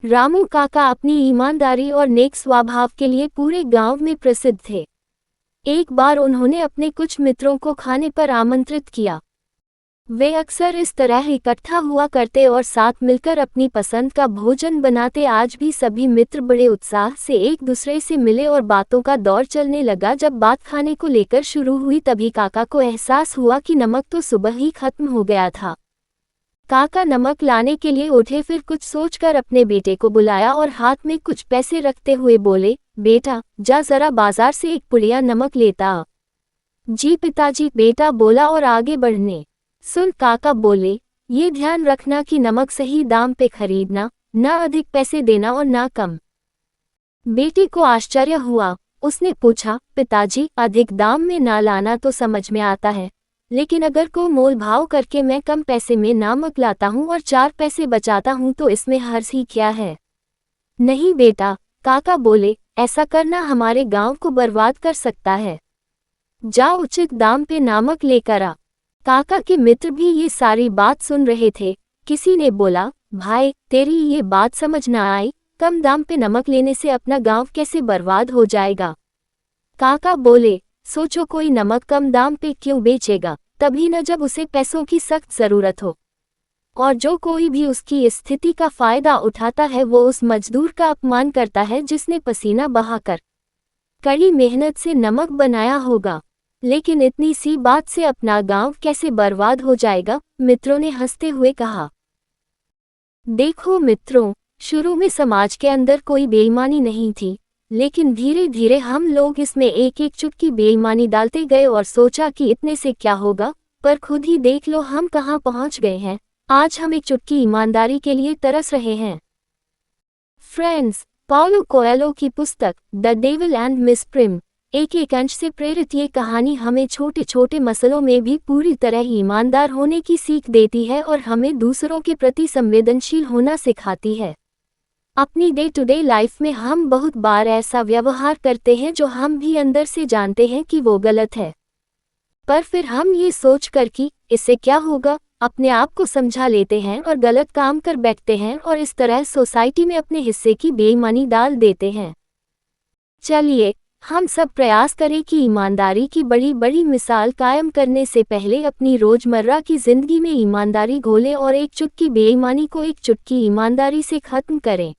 रामू काका अपनी ईमानदारी और नेक स्वभाव के लिए पूरे गांव में प्रसिद्ध थे। एक बार उन्होंने अपने कुछ मित्रों को खाने पर आमंत्रित किया। वे अक्सर इस तरह इकट्ठा हुआ करते और साथ मिलकर अपनी पसंद का भोजन बनाते। आज भी सभी मित्र बड़े उत्साह से एक दूसरे से मिले और बातों का दौर चलने लगा। जब बात खाने को लेकर शुरू हुई तभी काका को एहसास हुआ कि नमक तो सुबह ही खत्म हो गया था। काका नमक लाने के लिए उठे, फिर कुछ सोचकर अपने बेटे को बुलाया और हाथ में कुछ पैसे रखते हुए बोले, बेटा जा जरा बाजार से एक पुड़िया नमक लेता आ। जी पिताजी, बेटा बोला और आगे बढ़ने सुन काका बोले, ये ध्यान रखना कि नमक सही दाम पे खरीदना, ना अधिक पैसे देना और ना कम। बेटे को आश्चर्य हुआ। उसने पूछा, पिताजी अधिक दाम में ना लाना तो समझ में आता है, लेकिन अगर को मोल भाव करके मैं कम पैसे में नमक लाता हूँ और 4 पैसे बचाता हूँ तो इसमें हर्ज ही क्या है। नहीं बेटा, काका बोले, ऐसा करना हमारे गांव को बर्बाद कर सकता है। जा उचित दाम पे नमक लेकर आ। काका के मित्र भी ये सारी बात सुन रहे थे। किसी ने बोला, भाई तेरी ये बात समझ ना आई, कम दाम पे नमक लेने से अपना गांव कैसे बर्बाद हो जाएगा। काका बोले, सोचो कोई नमक कम दाम पे क्यों बेचेगा, तभी न जब उसे पैसों की सख्त जरूरत हो। और जो कोई भी उसकी स्थिति का फायदा उठाता है वो उस मजदूर का अपमान करता है जिसने पसीना बहाकर कड़ी मेहनत से नमक बनाया होगा। लेकिन इतनी सी बात से अपना गांव कैसे बर्बाद हो जाएगा। मित्रों ने हंसते हुए कहा। देखो मित्रों, शुरू में समाज के अंदर कोई बेईमानी नहीं थी, लेकिन धीरे धीरे हम लोग इसमें एक एक चुटकी बेईमानी डालते गए और सोचा कि इतने से क्या होगा, पर खुद ही देख लो हम कहाँ पहुँच गए हैं। आज हम एक चुटकी ईमानदारी के लिए तरस रहे हैं। फ्रेंड्स, पाउलो कोएल्हो की पुस्तक the devil and miss prim एक अंश से प्रेरित ये कहानी हमें छोटे छोटे मसलों में भी पूरी तरह ईमानदार होने की सीख देती है और हमें दूसरों के प्रति संवेदनशील होना सिखाती है। अपनी डे टू डे लाइफ में हम बहुत बार ऐसा व्यवहार करते हैं जो हम भी अंदर से जानते हैं कि वो गलत है, पर फिर हम ये सोचकर कि इससे क्या होगा, अपने आप को समझा लेते हैं और गलत काम कर बैठते हैं और इस तरह सोसाइटी में अपने हिस्से की बेईमानी डाल देते हैं। चलिए हम सब प्रयास करें कि ईमानदारी की बड़ी बड़ी मिसाल कायम करने से पहले अपनी रोजमर्रा की जिंदगी में ईमानदारी घोलें और एक चुटकी बेईमानी को एक चुटकी ईमानदारी से खत्म करें।